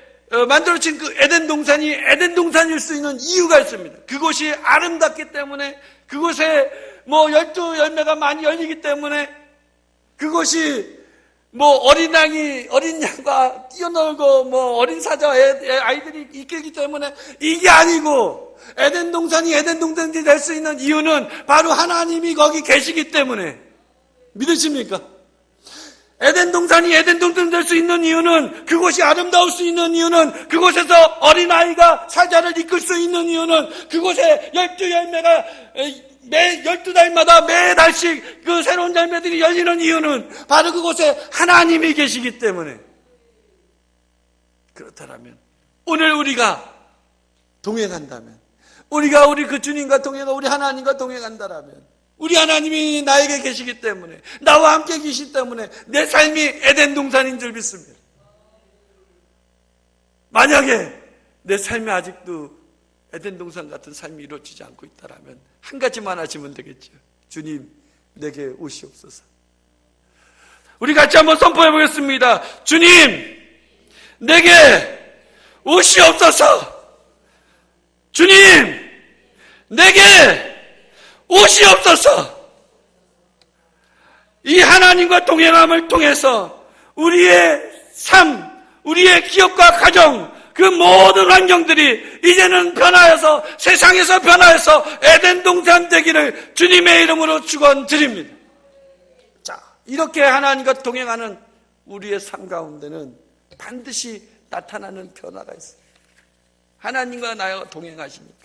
만들어진 그 에덴 동산이 에덴 동산일 수 있는 이유가 있습니다. 그곳이 아름답기 때문에, 그곳에 12열매가 많이 열리기 때문에, 그곳이 어린 양과 뛰어놀고 어린 사자 아이들이 이끌기 때문에 이게 아니고, 에덴 동산이 에덴 동산이 될 수 있는 이유는 바로 하나님이 거기 계시기 때문에. 믿으십니까? 에덴 동산이 에덴 동산이 될 수 있는 이유는, 그곳이 아름다울 수 있는 이유는, 그곳에서 어린아이가 사자를 이끌 수 있는 이유는, 그곳에 12열매가 매 12달마다 매달씩 그 새로운 열매들이 열리는 이유는 바로 그곳에 하나님이 계시기 때문에. 그렇다면 오늘 우리가 동행한다면, 우리가 우리 그 주님과 동행하고 우리 하나님과 동행한다라면, 우리 하나님이 나에게 계시기 때문에, 나와 함께 계시기 때문에 내 삶이 에덴 동산인 줄 믿습니다. 만약에 내 삶이 아직도 에덴 동산 같은 삶이 이루어지지 않고 있다면 한 가지만 하시면 되겠죠. 주님, 내게 오시옵소서. 우리 같이 한번 선포해 보겠습니다. 주님, 내게 오시옵소서. 주님, 내게 오시옵소서. 이 하나님과 동행함을 통해서 우리의 삶, 우리의 기업과 가정, 그 모든 환경들이 이제는 변화해서, 세상에서 변화해서 에덴 동산 되기를 주님의 이름으로 축원드립니다. 자, 이렇게 하나님과 동행하는 우리의 삶 가운데는 반드시 나타나는 변화가 있어요. 하나님과 나와 동행하시니까.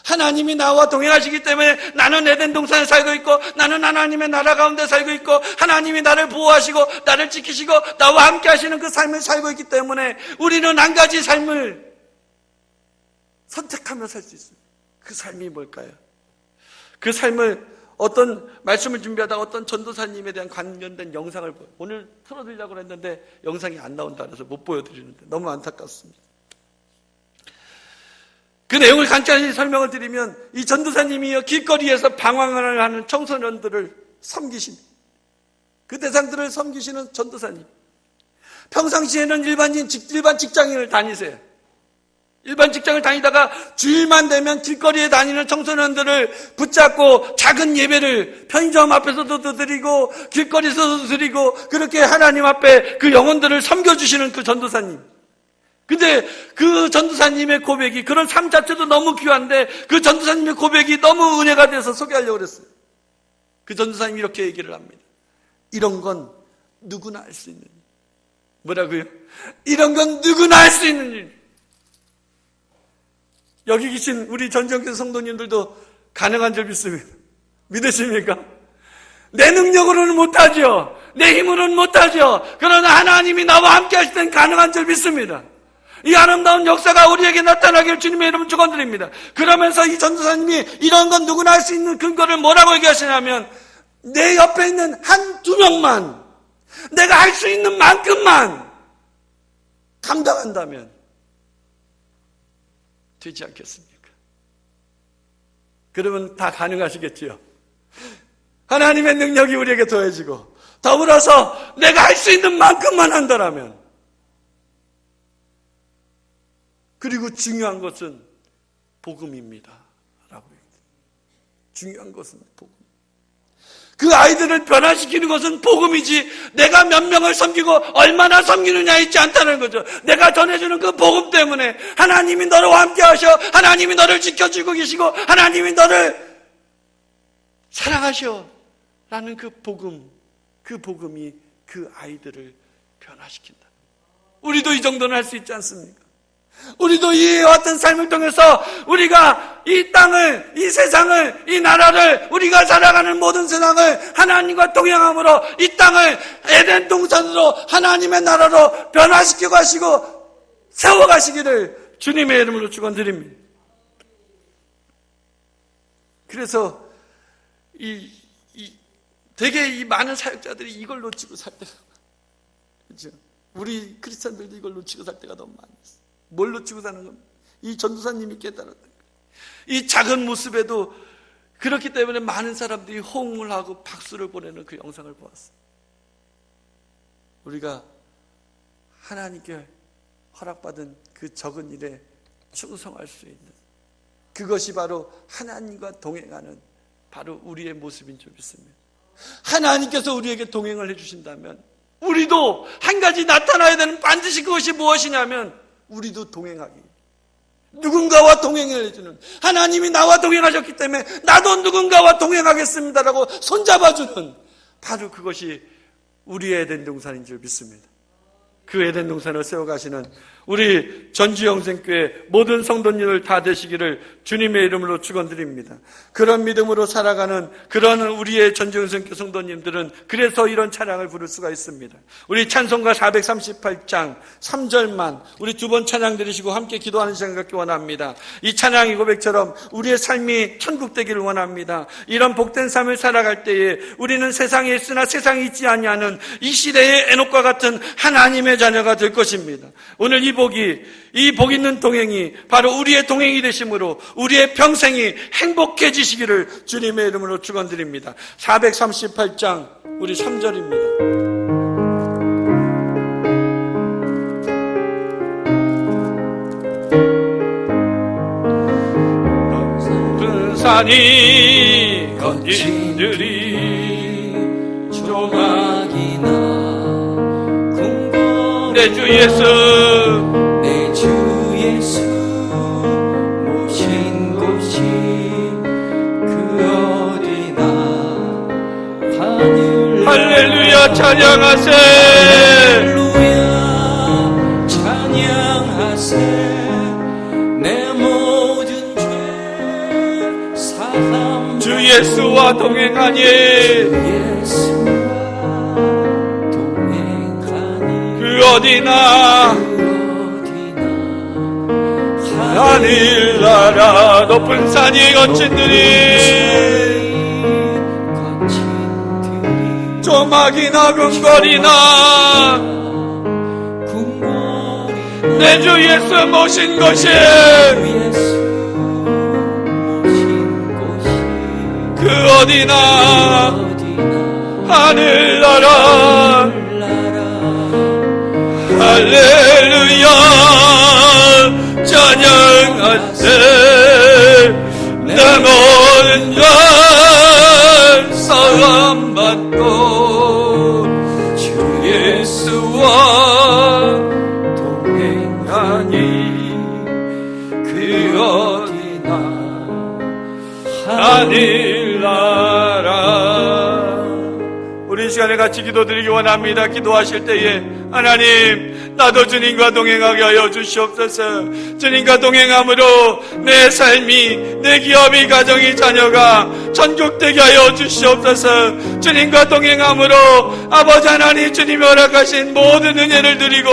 하나님이 나와 동행하시기 때문에 나는 에덴 동산에 살고 있고, 나는 하나님의 나라 가운데 살고 있고, 하나님이 나를 보호하시고 나를 지키시고 나와 함께 하시는 그 삶을 살고 있기 때문에 우리는 한 가지 삶을 선택하며 살 수 있습니다. 그 삶이 뭘까요? 그 삶을 어떤 말씀을 준비하다가 어떤 전도사님에 대한 관련된 영상을 오늘 틀어드리려고 했는데 영상이 안 나온다 그래서 못 보여드리는데 너무 안타깝습니다. 그 내용을 간단히 설명을 드리면, 이 전도사님이 길거리에서 방황을 하는 청소년들을 섬기십니다. 그 대상들을 섬기시는 전도사님. 평상시에는 일반 직장인을 다니세요. 일반 직장을 다니다가 주일만 되면 길거리에 다니는 청소년들을 붙잡고 작은 예배를 편의점 앞에서도 드리고 길거리에서도 드리고, 그렇게 하나님 앞에 그 영혼들을 섬겨주시는 그 전도사님. 근데 그 전도사님의 고백이, 그런 삶 자체도 너무 귀한데 그 전도사님의 고백이 너무 은혜가 돼서 소개하려고 그랬어요. 그 전도사님이 이렇게 얘기를 합니다. 이런 건 누구나 할 수 있는 일. 뭐라고요? 이런 건 누구나 할 수 있는 일. 여기 계신 우리 전정교 성도님들도 가능한 줄 믿습니다. 믿으십니까? 내 능력으로는 못하죠. 내 힘으로는 못하죠. 그러나 하나님이 나와 함께 하실 땐 가능한 줄 믿습니다. 이 아름다운 역사가 우리에게 나타나길 주님의 이름으로 축원드립니다. 그러면서 이 전도사님이 이런 건 누구나 할 수 있는 근거를 뭐라고 얘기하시냐면, 내 옆에 있는 한두 명만 내가 할 수 있는 만큼만 감당한다면 되지 않겠습니까? 그러면 다 가능하시겠지요. 하나님의 능력이 우리에게 더해지고 더불어서 내가 할 수 있는 만큼만 한다라면, 그리고 중요한 것은 복음입니다. 라고 얘기합니다. 중요한 것은 복음. 그 아이들을 변화시키는 것은 복음이지, 내가 몇 명을 섬기고 얼마나 섬기느냐에 있지 않다는 거죠. 내가 전해주는 그 복음 때문에 하나님이 너와 함께 하셔, 하나님이 너를 지켜주고 계시고, 하나님이 너를 사랑하셔 라는 그 복음, 그 복음이 그 아이들을 변화시킨다. 우리도 이 정도는 할 수 있지 않습니까? 우리도 이와 같은 삶을 통해서 우리가 이 땅을, 이 세상을, 이 나라를, 우리가 살아가는 모든 세상을 하나님과 동행함으로 이 땅을 에덴 동산으로 하나님의 나라로 변화시켜 가시고 세워가시기를 주님의 이름으로 축원드립니다. 그래서 되게 이 많은 사역자들이 이걸 놓치고 살 때가, 그렇죠? 우리 크리스찬들도 이걸 놓치고 살 때가 너무 많았어요. 뭘 놓치고 사는 겁니다. 이 전도사님이 깨달았던 거예요. 이 작은 모습에도 그렇기 때문에 많은 사람들이 호응을 하고 박수를 보내는 그 영상을 보았어요. 우리가 하나님께 허락받은 그 적은 일에 충성할 수 있는, 그것이 바로 하나님과 동행하는 바로 우리의 모습인 줄 믿습니다. 하나님께서 우리에게 동행을 해주신다면 우리도 한 가지 나타나야 되는, 반드시 그것이 무엇이냐면 우리도 동행하기, 누군가와 동행을 해주는, 하나님이 나와 동행하셨기 때문에 나도 누군가와 동행하겠습니다라고 손잡아주는, 바로 그것이 우리의 에덴 동산인 줄 믿습니다. 그 에덴 동산을 세워가시는 우리 전주영생교회 모든 성도님들 다 되시기를 주님의 이름으로 축원드립니다. 그런 믿음으로 살아가는 그런 우리의 전주영생교회 성도님들은 그래서 이런 찬양을 부를 수가 있습니다. 우리 찬송가 438장 3절만 우리 두 번 찬양 들으시고 함께 기도하는 시간 갖기 원합니다. 이 찬양의 고백처럼 우리의 삶이 천국 되기를 원합니다. 이런 복된 삶을 살아갈 때에 우리는 세상에 있으나 세상에 있지 아니하는 이 시대의 에녹과 같은 하나님의 자녀가 될 것입니다. 오늘 이 복 있는 동행이 바로 우리의 동행이 되심으로 우리의 평생이 행복해지시기를 주님의 이름으로 축원드립니다. 438장 우리 3절입니다. 높은 산이 거친들이 조막이나 궁궐 내 주 예수 모신 곳이 그 어디나 하늘 할렐루야 찬양하세 할렐루야 찬양하세 내 모든 죄 사함 주 예수와 동행하니 그 어디나 하늘나라 높은 산이 거친들이 조막이나 궁궐이나 내 주 예수 모신 곳이 그 어디나 하늘나라 할렐루야 찬양하세 내 모든 죄 사함받고 주 예수와 동행하니 그 어디나 하늘나라. 우리 이 시간에 같이 기도드리기 원합니다. 기도하실 때에 하나님 나도 주님과 동행하게 하여 주시옵소서. 주님과 동행함으로 내 삶이, 내 기업이, 가정이, 자녀가 천국되게 하여 주시옵소서. 주님과 동행함으로 아버지 하나님 주님이 허락하신 모든 은혜를 드리고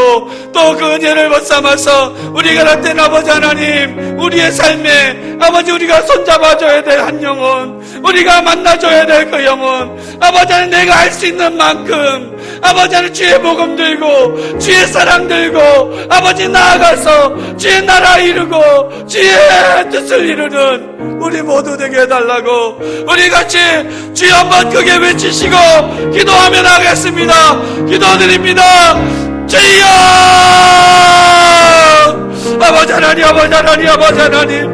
또 그 은혜를 못 삼아서 우리가 나타낸 아버지 하나님 우리의 삶에 아버지 우리가 손잡아줘야 될 한 영혼, 우리가 만나줘야 될 그 영혼, 아버지 하나님 내가 할 수 있는 만큼 아버지 하나님 주의 복음 들고 주의 사랑 들고 아버지 나아가서 주의 나라 이루고 주의 뜻을 이루는 우리 모두 되게 해달라고 우리 같이 주여 한번 크게 외치시고 기도하며 나가겠습니다. 기도드립니다. 주여 아버지 하나님 아버지 하나님 아버지 하나님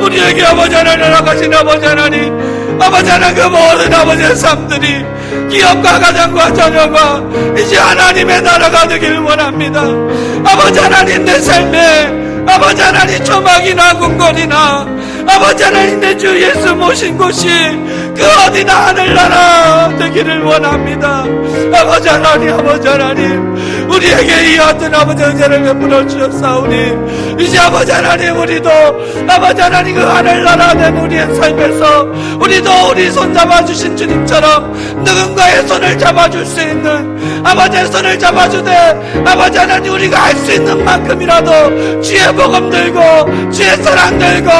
우리에게 아버지 하나님 나가신 아버지 하나님 아버지 하나님 그 모든 아버지의 삶들이 기업과 가정과 자녀가 이제 하나님의 나라가 되기를 원합니다. 아버지 하나님 내 삶에 아버지 하나님 조막이나 궁궐이나 아버지 하나님 내 주 예수 모신 곳이 그 어디나 하늘나라 되기를 원합니다. 아버지 하나님 우리에게 이 어떤 아버지 은혜를 베풀어 주셨사오니 이제 아버지 하나님 우리도 아버지 하나님 그 하늘나라 된 우리의 삶에서 우리도 우리 손 잡아주신 주님처럼 누군가의 손을 잡아줄 수 있는 아버지의 손을 잡아주되 아버지 하나님 우리가 할 수 있는 만큼이라도 주의 복음 들고 주의 사랑 들고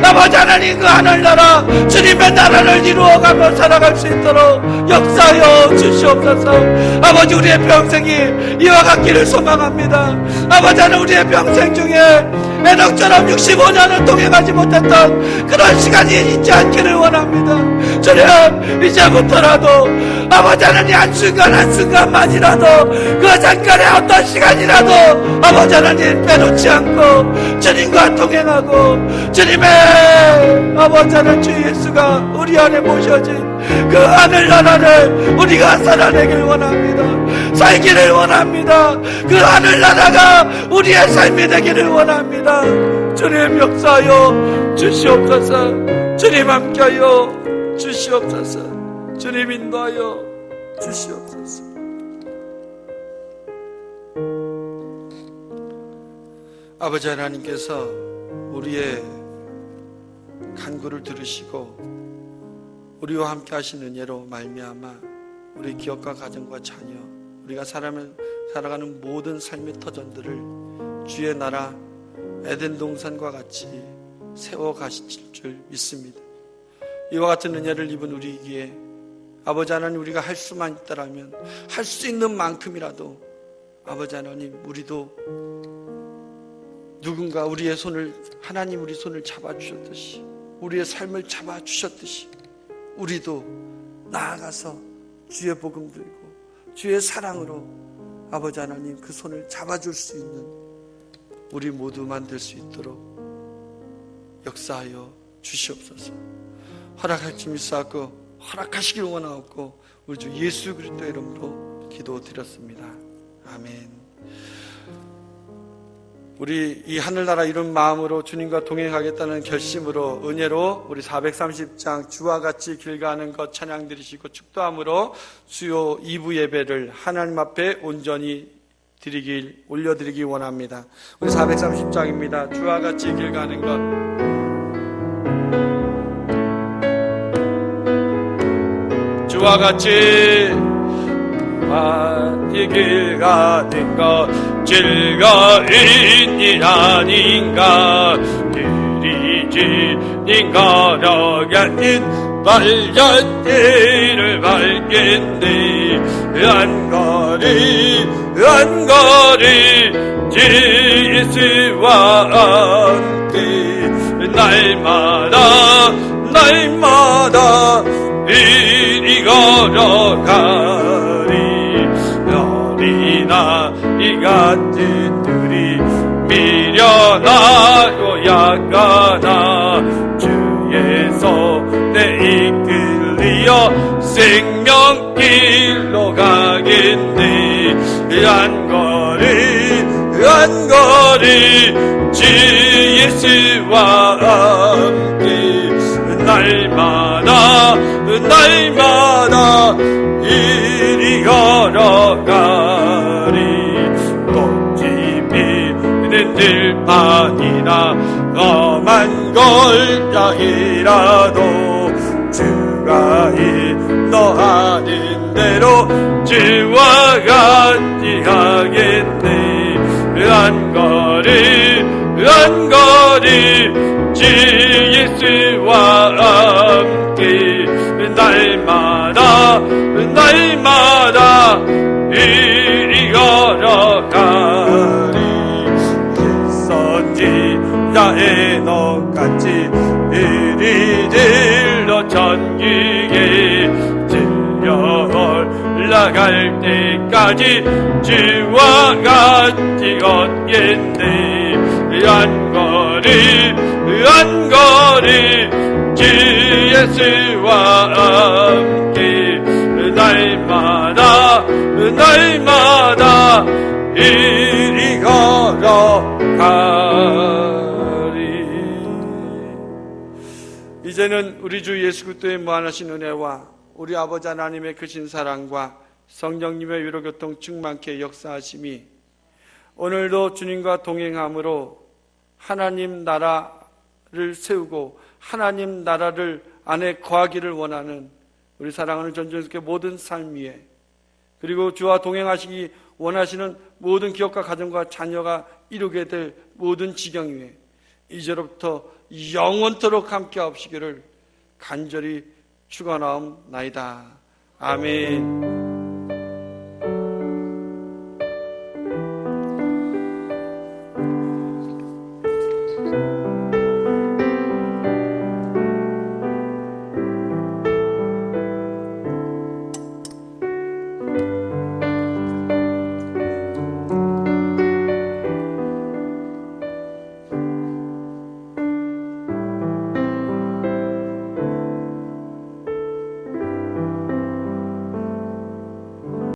아버지 하나님 그 하늘나라 주님의 나라를 이루어 누워가며 살아갈 수 있도록 역사하여 주시옵소서. 아버지, 우리의 평생이 이와 같기를 소망합니다. 아버지, 하나님, 우리의 평생 중에 에녹처럼 65년을 동행하지 못했던 그런 시간이 있지 않기를 원합니다. 주님, 이제부터라도 아버지 하나님, 한순간 한순간만이라도, 그 잠깐의 어떤 시간이라도 아버지 하나님 빼놓지 않고 주님과 동행하고 주님의 아버지 하나님 주 예수가 우리 안에 모셔진 그 하늘나라를 우리가 살아내길 원합니다. 살기를 원합니다. 그 하늘나라가 우리의 삶이 되기를 원합니다. 주님, 역사하여 주시옵소서. 주님, 함께하여 주시옵소서. 주님, 인도하여 주시옵소서. 아버지 하나님께서 우리의 간구를 들으시고 우리와 함께 하신 은혜로 말미암아 우리 기업과 가정과 자녀, 우리가 살아가는 모든 삶의 터전들을 주의 나라 에덴 동산과 같이 세워 가실 줄 믿습니다. 이와 같은 은혜를 입은 우리에게 아버지 하나님, 우리가 할 수만 있다라면 할 수 있는 만큼이라도 아버지 하나님, 우리도 누군가 우리의 손을, 하나님 우리 손을 잡아주셨듯이, 우리의 삶을 잡아주셨듯이 우리도 나아가서 주의 복음 들고 주의 사랑으로 아버지 하나님 그 손을 잡아줄 수 있는 우리 모두만 될 수 있도록 역사하여 주시옵소서. 허락할 줄 믿사옵고 허락하시길 원하옵고 우리 주 예수 그리스도의 이름으로 기도드렸습니다. 아멘. 우리 이 하늘나라 이룬 마음으로 주님과 동행하겠다는 결심으로, 은혜로 우리 430장 주와 같이 길 가는 것 찬양 드리시고 축도함으로 수요 2부 예배를 하나님 앞에 온전히 올려드리기 원합니다. 우리 430장입니다. 주와 같이 길 가는 것. 주와 같이 이 길 가는 것 즐거운 일 아닌가. 이리 지닌 걸어가는 발자취를 밟겠네. 한 걸음 주 예수와 함께 날마다 이리 걸어가리. 어린아이 같은 둘이 미련하고 약하나 주의 손에 이끌리어 생명길로 가겠네. 한 걸음 주 예수와 함께 날마다 이리 걸어가리. 꽃이 피는 들판이나 험한 골짜기라도 주가 인도하는 대로 주와 같이 가겠네. 한 걸음 주 예수와 함께 날마다 이리 걸어가리. 선지자의 넋같이 이리 들러 전기에 들려 올라갈 때까지 주와 같이 걷겠네. 한 걸음 주 예수와 함께 날마다 이리 걸어가리. 이제는 우리 주 예수 그리스도의 무한하신 은혜와 우리 아버지 하나님의 크신 사랑과 성령님의 위로교통 충만케 역사하심이 오늘도 주님과 동행함으로 하나님 나라를 세우고 하나님 나라를 안에 거하기를 원하는 우리 사랑하는 전전스케 모든 삶 위에, 그리고 주와 동행하시기 원하시는 모든 기업과 가정과 자녀가 이루게 될 모든 지경 위에 이제로부터 영원토록 함께 하시기를 간절히 축원하옵나이다. 아멘.